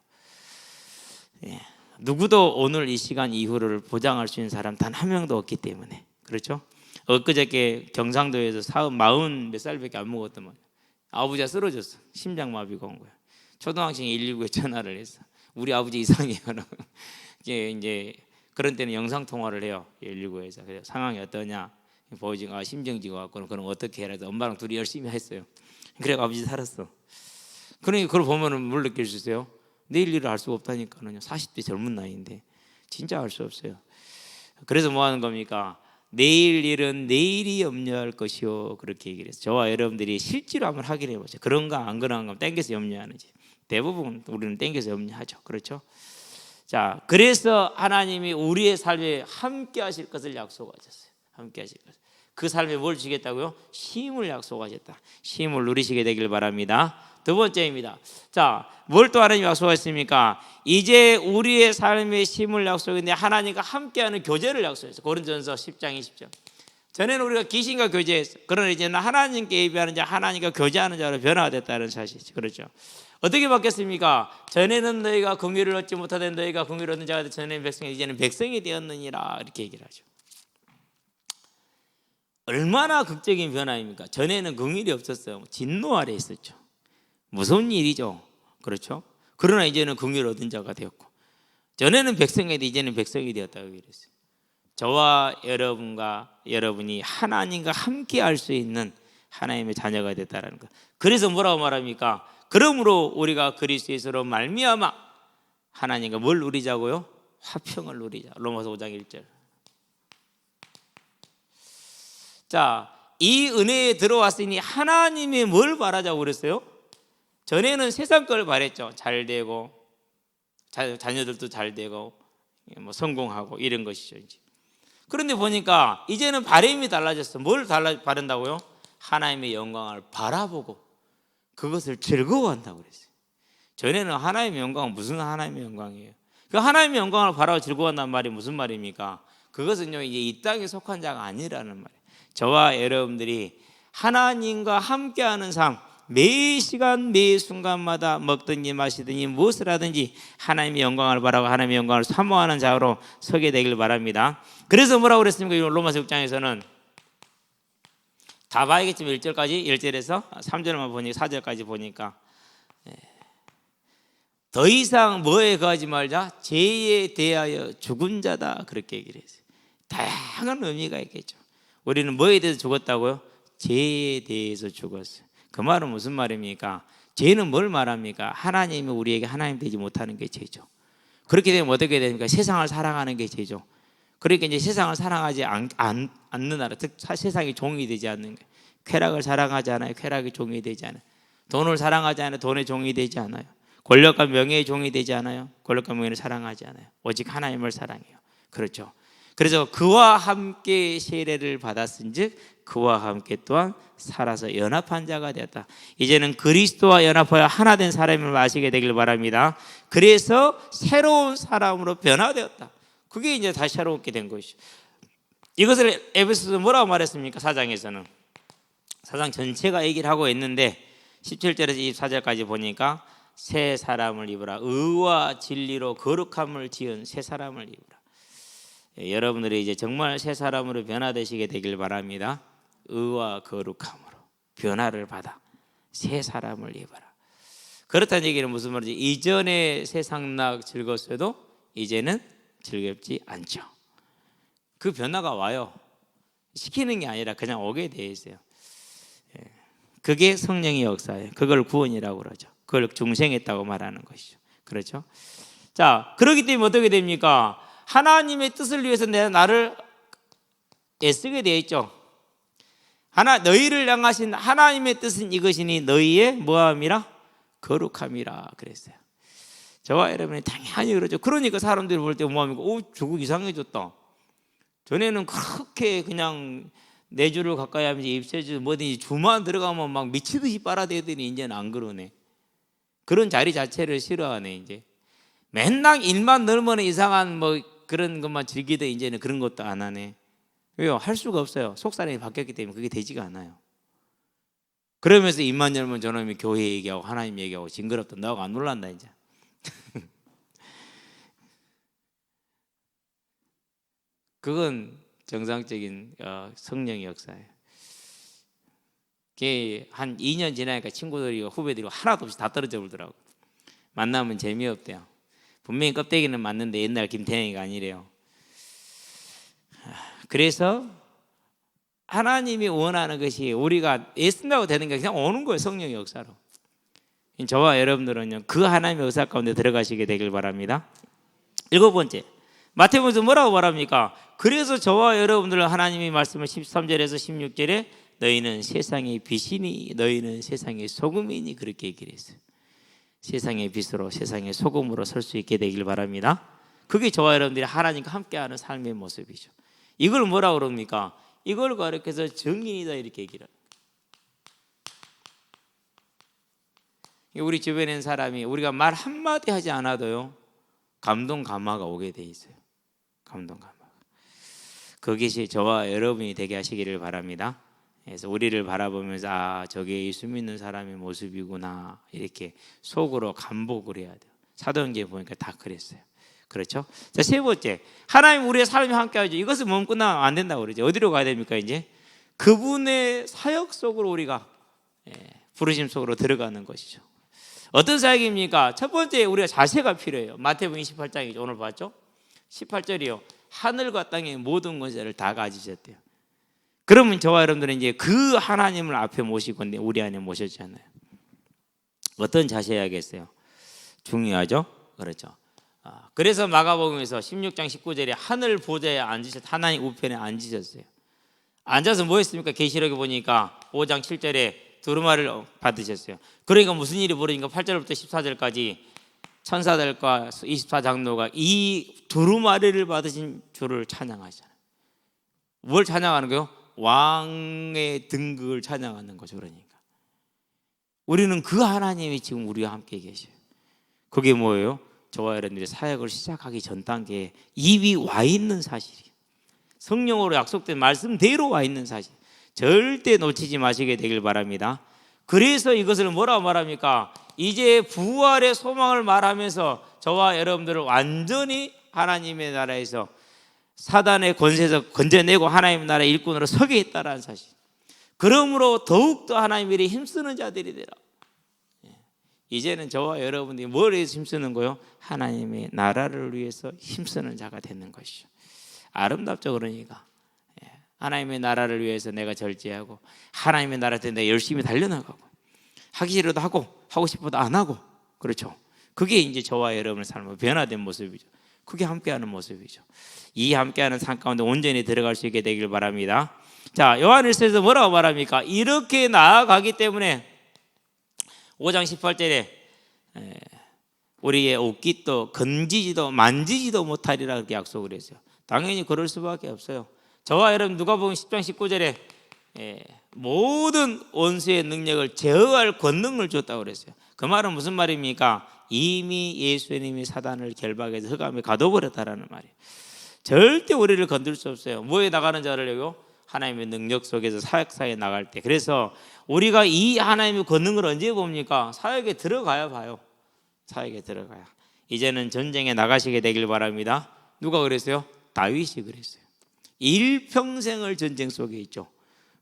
[SPEAKER 1] 예. 누구도 오늘 이 시간 이후를 보장할 수 있는 사람 단 한 명도 없기 때문에. 그렇죠? 엊그저께 경상도에서 사업 40 몇 살밖에 안 먹었더만 아버지가 쓰러졌어. 심장마비가 온 거야. 초등학생이 119에 전화를 했어. 우리 아버지 이상해요. 이제 그런 때는 영상 통화를 해요. 119에서. 그래서 상황이 어떠냐? 보여주고 심정지가 왔고 그럼 어떻게 해라. 엄마랑 둘이 열심히 했어요. 그래 아버지 살았어. 그러니까 그걸 보면은 뭘 느낄 수 있어요? 내일 일을 알 수가 없다니까요. 40대 젊은 나이인데 진짜 알 수 없어요. 그래서 뭐 하는 겁니까? 내일 일은 내일이 염려할 것이요. 그렇게 얘기를 해서 저와 여러분들이 실제로 한번 확인해 보세요. 그런가 안 그런가 땡겨서 염려하는지. 대부분 우리는 땡겨서 염려하죠. 그렇죠? 자, 그래서 하나님이 우리의 삶에 함께 하실 것을 약속하셨어요. 함께 하실 것. 그 삶에 뭘 주겠다고요? 쉼을 약속하셨다. 쉼을 누리시게 되길 바랍니다. 두 번째입니다. 자, 뭘 또 하나님이 약속하셨습니까? 이제 우리의 삶의 쉼을 약속했는데 하나님과 함께하는 교제를 약속했어요. 고린도전서 10장 20절. 전에는 우리가 귀신과 교제했어요. 그러나 이제는 하나님께 예배하는 자, 하나님과 교제하는 자로 변화됐다는 사실이죠. 그렇죠? 어떻게 바뀌었습니까? 전에는 너희가 긍휼을 얻지 못하던 너희가 긍휼을 얻는 자가 전에는 백성이 이제는 백성이 되었느니라 이렇게 얘기를 하죠. 얼마나 극적인 변화입니까? 전에는 긍휼이 없었어요. 진노 아래 있었죠. 무서운 일이죠. 그렇죠? 그러나 이제는 긍휼을 얻은 자가 되었고 전에는 백성이 되었는데 이제는 백성이 되었다고 그랬어요. 저와 여러분이 하나님과 함께 할 수 있는 하나님의 자녀가 됐다는 것. 그래서 뭐라고 말합니까? 그러므로 우리가 그리스도로 말미암아 하나님과 뭘 누리자고요? 화평을 누리자. 로마서 5장 1절. 자, 이 은혜에 들어왔으니 하나님이 뭘 바라자고 그랬어요? 전에는 세상 걸 바랬죠. 잘 되고 자녀들도 잘 되고 뭐 성공하고 이런 것이죠. 이제. 그런데 보니까 이제는 바람이 달라졌어. 뭘 바란다고요? 하나님의 영광을 바라보고 그것을 즐거워한다고 그랬어요. 전에는 하나님의 영광은 무슨 하나님의 영광이에요? 그 하나님의 영광을 바라고 즐거워한다는 말이 무슨 말입니까? 그것은요 이제 이 땅에 속한 자가 아니라는 말이에요. 저와 여러분들이 하나님과 함께하는 삶, 매 시간 매 순간마다 먹든지 마시든지 무엇을 하든지 하나님의 영광을 바라고 하나님의 영광을 사모하는 자로 서게 되길 바랍니다. 그래서 뭐라고 그랬습니까? 로마서 6장에서는 다 봐야겠지만 1절에서 3절만 보니까 4절까지 보니까 더 이상 뭐에 거하지 말자 죄에 대하여 죽은 자다 그렇게 얘기를 했어요. 다양한 의미가 있겠죠. 우리는 뭐에 대해서 죽었다고요? 죄에 대해서 죽었어요. 그 말은 무슨 말입니까? 죄는 뭘 말합니까? 하나님이 우리에게 하나님 되지 못하는 게 죄죠. 그렇게 되면 어떻게 됩니까? 세상을 사랑하는 게 죄죠. 그러니까 이제 세상을 사랑하지 않는 나라, 즉 세상이 종이 되지 않는 거예요. 쾌락을 사랑하지 않아요. 쾌락이 종이 되지 않아요. 돈을 사랑하지 않아요. 돈의 종이 되지 않아요. 권력과 명예의 종이 되지 않아요. 권력과 명예를 사랑하지 않아요. 오직 하나님을 사랑해요. 그렇죠. 그래서 그와 함께 세례를 받았은즉 그와 함께 또한 살아서 연합한 자가 되었다. 이제는 그리스도와 연합하여 하나 된 사람을 아시게 되길 바랍니다. 그래서 새로운 사람으로 변화되었다. 그게 이제 다시 새롭게 된 것이죠. 이것을 에베소서 뭐라고 말했습니까? 4장에서는 사장 전체가 얘기를 하고 있는데 17절에서 24절까지 보니까 새 사람을 입으라. 의와 진리로 거룩함을 지은 새 사람을 입으라. 여러분들이 이제 정말 새 사람으로 변화되시게 되길 바랍니다. 의와 거룩함으로 변화를 받아 새 사람을 입어라. 그렇다는 얘기는 무슨 말이지? 이전에 세상락 즐거웠어도 이제는 즐겁지 않죠. 그 변화가 와요. 시키는 게 아니라 그냥 오게 돼 있어요. 그게 성령의 역사예요. 그걸 구원이라고 그러죠. 그걸 중생했다고 말하는 것이죠. 그렇죠? 자, 그렇기 때문에 어떻게 됩니까? 하나님의 뜻을 위해서 나를 애쓰게 되어 있죠. 너희를 향하신 하나님의 뜻은 이것이니 너희의 뭐함이라? 거룩함이라 그랬어요. 저와 여러분이 당연히 그러죠. 그러니까 사람들이 볼 때 뭐합니까? 저거 이상해졌다. 전에는 그렇게 그냥 네 주를 가까이 하면서 입새주 뭐든지 주만 들어가면 막 미치듯이 빨아대더니 이제는 안 그러네. 그런 자리 자체를 싫어하네. 이제 맨날 일만 넓으면 이상한 뭐 그런 것만 즐기다 이제는 그런 것도 안 하네. 왜요? 할 수가 없어요. 속사람이 바뀌었기 때문에 그게 되지가 않아요. 그러면서 입만 열면 저놈이 교회 얘기하고 하나님 얘기하고 징그럽다. 너하고 안 놀란다 이제. 그건 정상적인 성령의 역사예요. 그게 한 2년 지나니까 친구들이 후배들이 하나도 없이 다 떨어져 버리더라고. 만나면 재미없대요. 분명히 껍데기는 맞는데 옛날 김태형이가 아니래요. 그래서 하나님이 원하는 것이 우리가 애쓴다고 되는 게 그냥 오는 거예요. 성령의 역사로. 저와 여러분들은요 그 하나님의 역사 가운데 들어가시게 되길 바랍니다. 7번째, 마태복음에서 뭐라고 말합니까? 그래서 저와 여러분들은 하나님이 말씀을 13절에서 16절에 너희는 세상의 빛이니 너희는 세상의 소금이니 그렇게 얘기를 했어요. 세상의 빛으로 세상의 소금으로 설 수 있게 되길 바랍니다. 그게 저와 여러분들이 하나님과 함께하는 삶의 모습이죠. 이걸 뭐라고 그럽니까? 이걸 가르쳐서 정인이다 이렇게 얘기를 합니다. 우리 주변에 있는 사람이 우리가 말 한마디 하지 않아도요 감동 감화가 오게 돼 있어요. 감동 감화. 그것이 저와 여러분이 되게 하시기를 바랍니다. 그래서 우리를 바라보면서 아 저게 예수 믿는 사람의 모습이구나 이렇게 속으로 감복을 해야 돼요. 사도행전 보니까 다 그랬어요. 그렇죠? 자, 세 번째, 하나님 우리의 삶이 함께하죠. 이것은 몸 끝나면 안 된다고 그러죠. 어디로 가야 됩니까? 이제 그분의 사역 속으로 우리가 부르심 속으로 들어가는 것이죠. 어떤 사역입니까? 첫 번째 우리가 자세가 필요해요. 마태복음 28장이죠. 오늘 봤죠? 18절이요. 하늘과 땅의 모든 것을 다 가지셨대요. 그러면 저와 여러분들은 이제 그 하나님을 앞에 모시고 우리 안에 모셨잖아요. 어떤 자세야겠어요? 중요하죠? 그렇죠. 그래서 마가복음에서 16장 19절에 하늘 보좌에 앉으셨 하나님 우편에 앉으셨어요. 앉아서 뭐 했습니까? 계시록에 보니까 5장 7절에 두루마리를 받으셨어요. 그러니까 무슨 일이 벌어진가? 8절부터 14절까지 천사들과 24장로가 이 두루마리를 받으신 주를 찬양하시잖아요. 뭘 찬양하는 거요? 왕의 등극을 찬양하는 거죠. 그러니까 우리는 그 하나님이 지금 우리와 함께 계셔요. 그게 뭐예요? 저와 여러분들이 사역을 시작하기 전 단계에 이미 와 있는 사실이에요. 성령으로 약속된 말씀대로 와 있는 사실. 절대 놓치지 마시게 되길 바랍니다. 그래서 이것을 뭐라고 말합니까? 이제 부활의 소망을 말하면서 저와 여러분들을 완전히 하나님의 나라에서 사단의 권세에서 건져내고 하나님의 나라의 일꾼으로 서게 했다라는 사실. 그러므로 더욱더 하나님의 일에 힘쓰는 자들이 되라. 이제는 저와 여러분들이 뭘 위해서 힘쓰는 거요? 하나님의 나라를 위해서 힘쓰는 자가 되는 것이죠. 아름답죠. 그러니까 하나님의 나라를 위해서 내가 절제하고 하나님의 나라 때문에 내가 열심히 달려나가고 하기 싫어도 하고 하고 싶어도 안 하고 그렇죠. 그게 이제 저와 여러분의 삶으로 변화된 모습이죠. 그게 함께하는 모습이죠. 이 함께하는 삶 가운데 온전히 들어갈 수 있게 되길 바랍니다. 자, 요한일서에서 뭐라고 말합니까? 이렇게 나아가기 때문에 5장 18절에 우리의 옷깃도 건지지도 만지지도 못하리라 그렇게 약속을 했어요. 당연히 그럴 수밖에 없어요. 저와 여러분 누가복음 10장 19절에 모든 원수의 능력을 제어할 권능을 줬다고 그랬어요. 그 말은 무슨 말입니까? 이미 예수님이 사단을 결박해서 흑암에 가둬버렸다라는 말이에요. 절대 우리를 건들 수 없어요. 뭐에 나가는 자를요? 하나님의 능력 속에서 사역사에 나갈 때. 그래서 우리가 이 하나님의 권능을 언제 봅니까? 사역에 들어가야 봐요. 사역에 들어가야. 이제는 전쟁에 나가시게 되길 바랍니다. 누가 그랬어요? 다윗이 그랬어요. 일평생을 전쟁 속에 있죠.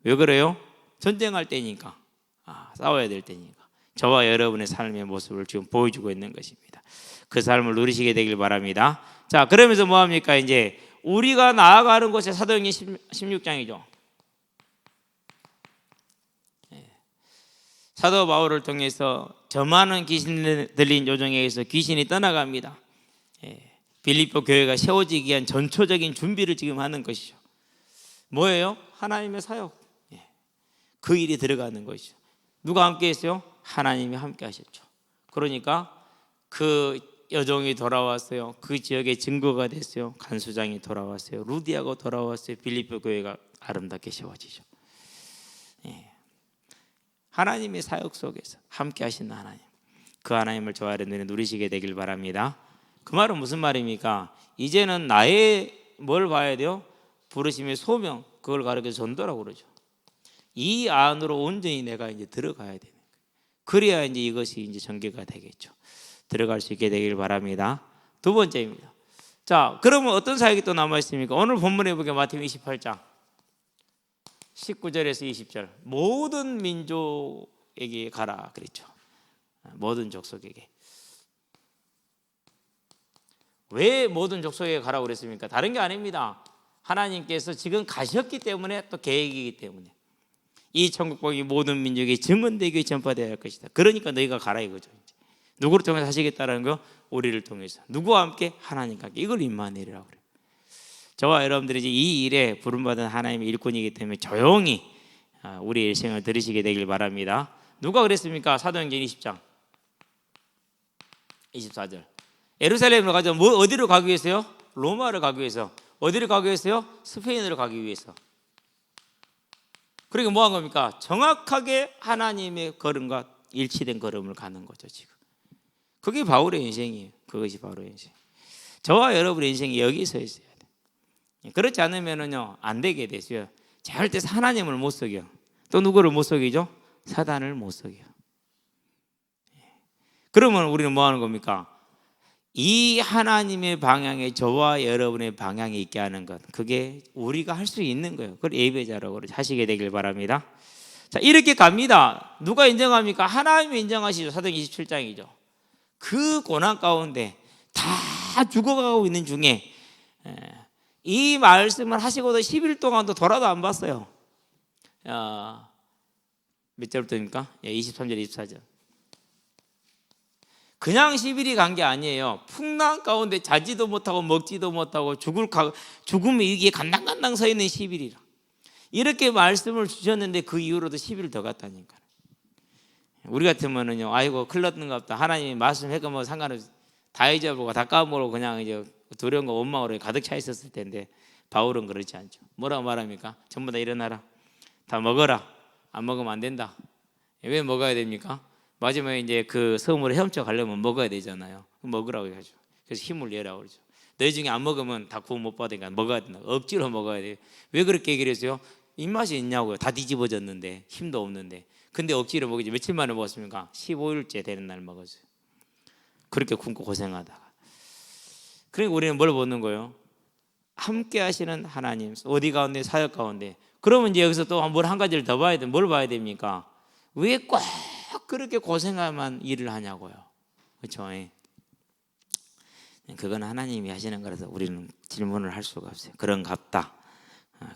[SPEAKER 1] 왜 그래요? 전쟁할 때니까. 싸워야 될 때니까. 저와 여러분의 삶의 모습을 지금 보여주고 있는 것입니다. 그 삶을 누리시게 되길 바랍니다. 자, 그러면서 뭐합니까? 이제 우리가 나아가는 곳에 사도행전 16장이죠. 사도 바울을 통해서 저 많은 귀신 들린 요정에 의해서 귀신이 떠나갑니다. 빌립보 교회가 세워지기 위한 전초적인 준비를 지금 하는 것이죠. 뭐예요? 하나님의 사역. 그 일이 들어가는 것이죠. 누가 함께 했어요? 하나님이 함께 하셨죠. 그러니까 그 여종이 돌아왔어요. 그 지역에 증거가 됐어요. 간수장이 돌아왔어요. 루디아가 돌아왔어요. 빌립보 교회가 아름답게 세워지죠. 하나님의 사역 속에서 함께 하신 하나님, 그 하나님을 저와 여러분들이 누리시게 되길 바랍니다. 그 말은 무슨 말입니까? 이제는 나의 뭘 봐야 돼요? 부르심의 소명, 그걸 가르쳐 전도라고 그러죠. 이 안으로 온전히 내가 이제 들어가야 되는 거예요. 그래야 이제 이것이 이제 전개가 되겠죠. 들어갈 수 있게 되길 바랍니다. 두 번째입니다. 자, 그러면 어떤 사역이 또 남아 있습니까? 오늘 본문에 보게 마태복음 28장 19절에서 20절, 모든 민족에게 가라 그랬죠. 모든 족속에게. 왜 모든 족속에게 가라고 그랬습니까? 다른 게 아닙니다. 하나님께서 지금 가셨기 때문에 또 계획이기 때문에 이 천국복이 모든 민족에 증언되게 전파되어야 할 것이다. 그러니까 너희가 가라 이거죠. 누구를 통해서 하시겠다라는 거? 우리를 통해서. 누구와 함께? 하나님과 함께. 이걸 임마누엘이라고 그래요. 저와 여러분들이 이 일에 부름받은 하나님의 일꾼이기 때문에 조용히 우리의 일생을 들으시게 되길 바랍니다. 누가 그랬습니까? 사도행전 20장 24절. 예루살렘으로 가죠. 어디로 가기 위해서요? 로마를 가기 위해서. 어디를 가기 위해서요? 스페인으로 가기 위해서. 그러니까 뭐 한 겁니까? 정확하게 하나님의 걸음과 일치된 걸음을 가는 거죠. 지금 그게 바울의 인생이에요. 그것이 바울의 인생. 저와 여러분의 인생이 여기서 있어야 돼. 그렇지 않으면은요 안 되게 되죠. 절대 하나님을 못 속여. 또 누구를 못 속이죠? 사단을 못 속여. 그러면 우리는 뭐 하는 겁니까? 이 하나님의 방향에 저와 여러분의 방향에 있게 하는 것, 그게 우리가 할 수 있는 거예요. 그걸 예배자라고 하시게 되길 바랍니다. 자, 이렇게 갑니다. 누가 인정합니까? 하나님이 인정하시죠. 사도행전 27장이죠. 그 고난 가운데 다 죽어가고 있는 중에 이 말씀을 하시고도 10일 동안도 돌아도 안 봤어요. 몇 절부터입니까? 23절 24절. 그냥 10일이 간 게 아니에요. 풍랑 가운데 자지도 못하고 먹지도 못하고 죽음의 위기에 간당간당 서 있는 10일이라. 이렇게 말씀을 주셨는데 그 이후로도 10일 더 갔다니까. 우리 같으면은요, 아이고 큰일 났는가 보다. 하나님이 말씀했고 뭐 상관없이 다 잊어보고 다 까먹고 그냥 이제 두려움과 원망으로 가득 차 있었을 텐데 바울은 그렇지 않죠. 뭐라고 말합니까? 전부 다 일어나라. 다 먹어라. 안 먹으면 안 된다. 왜 먹어야 됩니까? 마지막에 이제 그 섬으로 헤엄쳐 가려면 먹어야 되잖아요. 먹으라고 하죠. 그래서 힘을 내라고 그러죠. 너희 중에 안 먹으면 다 구원 못 받으니까 먹어야 된다. 억지로 먹어야 돼요. 왜 그렇게 얘기를 했어요? 입맛이 있냐고요. 다 뒤집어졌는데 힘도 없는데. 근데 억지로 먹이지. 며칠 만에 먹었습니까? 15일째 되는 날 먹었어요. 그렇게 굶고 고생하다가. 그러니까 우리는 뭘 보는 거예요? 함께 하시는 하나님, 어디 가운데, 사역 가운데. 그러면 이제 여기서 또 뭘 한 가지를 더 봐야 돼. 뭘 봐야 됩니까? 왜 꼭 그렇게 고생하만 일을 하냐고요. 그렇죠? 그건 하나님이 하시는 거라서 우리는 질문을 할 수가 없어요. 그런갑다.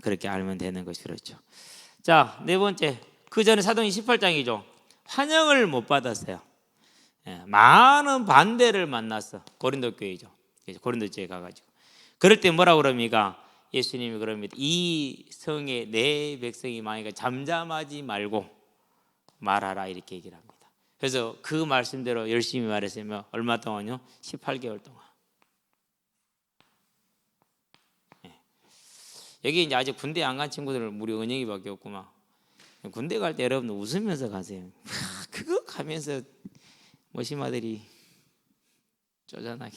[SPEAKER 1] 그렇게 알면 되는 것이 그렇죠. 자, 네 번째. 그 전에 사도행전 18장이죠. 환영을 못 받았어요. 많은 반대를 만났어. 고린도 교회죠. 고린도 교회 가가지고. 그럴 때 뭐라고 그럽니까? 예수님이 그럽니다. 이 성에 내 백성이 많으니까 잠잠하지 말고 말하라 이렇게 얘기를 합니다. 그래서 그 말씀대로 열심히 말했으면 얼마 동안요? 18개월 동안. 여기 이제 아직 군대 안 간 친구들은 우리 은영이밖에 없구만. 군대 갈 때 여러분들 웃으면서 가세요. 그거 가면서 머시마들이 쪼잔하게.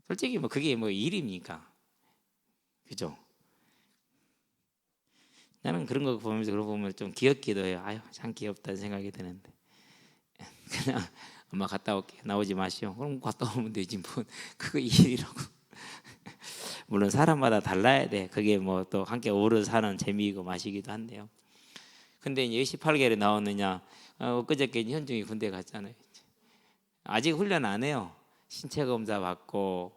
[SPEAKER 1] 솔직히 뭐 그게 뭐 일입니까? 그죠? 나는 그런 거 보면서 그런 거 보면 좀 귀엽기도 해요. 아유 참 귀엽다는 생각이 드는데 그냥 엄마 갔다 올게 나오지 마시오. 그럼 갔다 오면 되지 뭐 그거 일이라고. 물론 사람마다 달라야 돼. 그게 뭐 또 함께 오래 사는 재미이고 맛이기도 한데요. 근데 이제 18개월에 나오느냐? 그저께 현중이 군대 갔잖아요. 아직 훈련 안 해요. 신체 검사 받고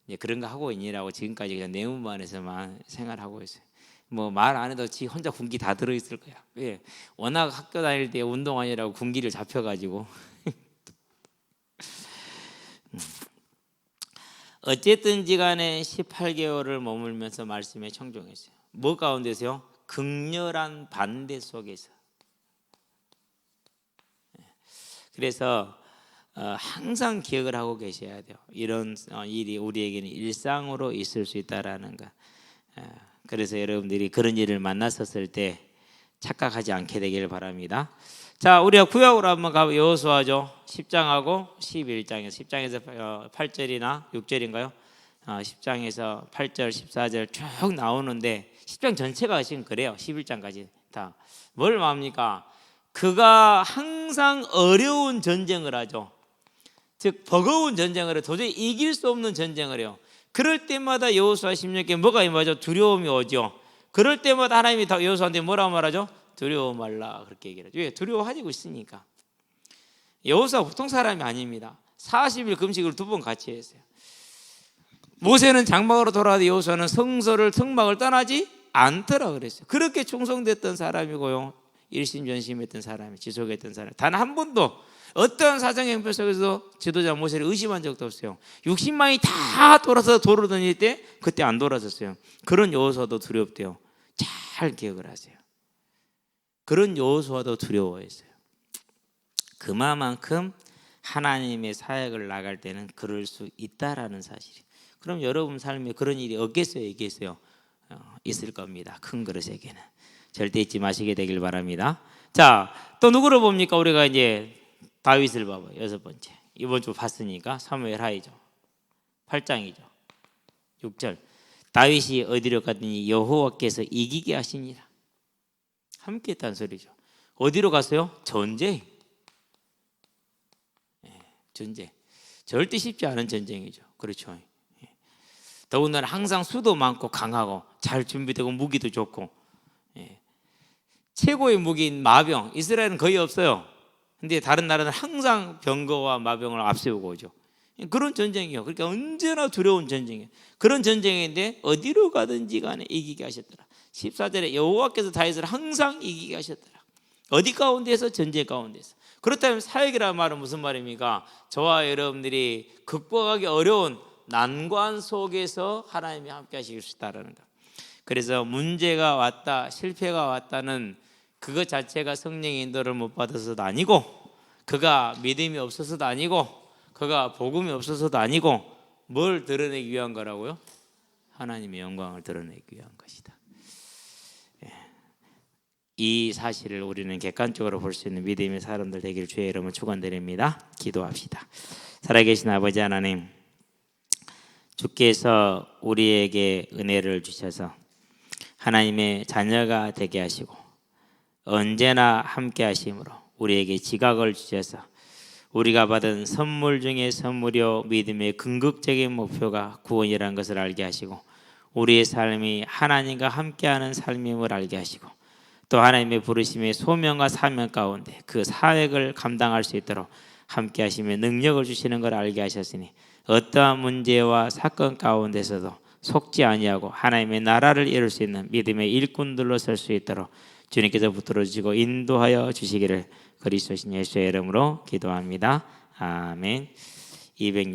[SPEAKER 1] 이제 그런 거 하고 있니라고 지금까지 그냥 내문반에서만 생활하고 있어요. 뭐 말 안 해도 지 혼자 군기 다 들어 있을 거야. 왜? 워낙 학교 다닐 때 운동하느라고 군기를 잡혀가지고. 어쨌든지 간에 18개월을 머물면서 말씀에 청종했어요. 뭐 가운데서요? 극렬한 반대 속에서. 그래서 항상 기억을 하고 계셔야 돼요. 이런 일이 우리에게는 일상으로 있을 수 있다라는 거. 그래서 여러분들이 그런 일을 만났었을 때 착각하지 않게 되기를 바랍니다. 자, 우리가 구약으로 한번 가보 여호수아죠. 10장하고 11장에서 10장에서 8절이나 6절인가요? 10장에서 8절, 14절 쭉 나오는데 10장 전체가 지금 그래요. 11장까지 다. 뭘 말합니까? 그가 항상 어려운 전쟁을 하죠. 즉 버거운 전쟁을 해요. 도저히 이길 수 없는 전쟁을 해요. 그럴 때마다 여호수아 16에 뭐가 임하죠? 두려움이 오죠. 그럴 때마다 하나님이 여호수아한테 뭐라고 말하죠? 두려워 말라 그렇게 얘기를 하죠. 왜? 두려워하고 있으니까. 여호수아 보통 사람이 아닙니다. 40일 금식을 2번 같이 했어요. 모세는 장막으로 돌아와도 여호수아는 성막을 떠나지 않더라 그랬어요. 그렇게 충성됐던 사람이고요. 일심전심했던 사람이, 지속했던 사람. 단 한 번도 어떤 사정행편 속에서 지도자 모세를 의심한 적도 없어요. 60만이 다 돌아서 도로 다닐 때 그때 안 돌아섰어요. 그런 여호수아도 두렵대요. 잘 기억을 하세요. 그런 여호수아도 두려워했어요. 그만큼 하나님의 사역을 나갈 때는 그럴 수 있다라는 사실이. 그럼 여러분 삶에 그런 일이 없겠어요, 있겠어요? 있을 겁니다. 큰 그릇에게는 절대 잊지 마시게 되길 바랍니다. 자, 또 누구를 봅니까? 우리가 이제 다윗을 봐봐요. 6번째. 이번 주 봤으니까 사무엘 하이죠. 8장이죠. 6절. 다윗이 어디로 갔더니 여호와께서 이기게 하시니라. 함께 했다는 소리죠. 어디로 갔어요? 전쟁. 전쟁. 절대 쉽지 않은 전쟁이죠. 그렇죠. 더군다나 항상 수도 많고 강하고 잘 준비되고 무기도 좋고, 최고의 무기인 마병. 이스라엘은 거의 없어요. 근데 다른 나라는 항상 병거와 마병을 앞세우고 오죠. 그런 전쟁이요. 그러니까 언제나 두려운 전쟁이에요. 그런 전쟁인데 어디로 가든지 간에 이기게 하셨더라. 14절에 여호와께서 다윗을 항상 이기게 하셨더라. 어디 가운데서? 전쟁 가운데서. 그렇다면 사역이라는 말은 무슨 말입니까? 저와 여러분들이 극복하기 어려운 난관 속에서 하나님이 함께 하실 수 있다는 것. 그래서 문제가 왔다, 실패가 왔다는 그것 자체가 성령의 인도를 못 받아서도 아니고, 그가 믿음이 없어서도 아니고, 그가 복음이 없어서도 아니고, 뭘 드러내기 위한 거라고요? 하나님의 영광을 드러내기 위한 것이다. 이 사실을 우리는 객관적으로 볼 수 있는 믿음의 사람들 되기를 주의 이름으로 축원드립니다. 기도합시다. 살아계신 아버지 하나님, 주께서 우리에게 은혜를 주셔서 하나님의 자녀가 되게 하시고 언제나 함께 하심으로 우리에게 지각을 주셔서 우리가 받은 선물 중에 선물이요 믿음의 궁극적인 목표가 구원이라는 것을 알게 하시고 우리의 삶이 하나님과 함께하는 삶임을 알게 하시고 또 하나님의 부르심의 소명과 사명 가운데 그 사역을 감당할 수 있도록 함께 하시며 능력을 주시는 걸 알게 하셨으니 어떠한 문제와 사건 가운데서도 속지 아니하고 하나님의 나라를 이룰 수 있는 믿음의 일꾼들로 설 수 있도록 주님께서 붙들어 주시고 인도하여 주시기를 그리스도신 예수의 이름으로 기도합니다. 아멘.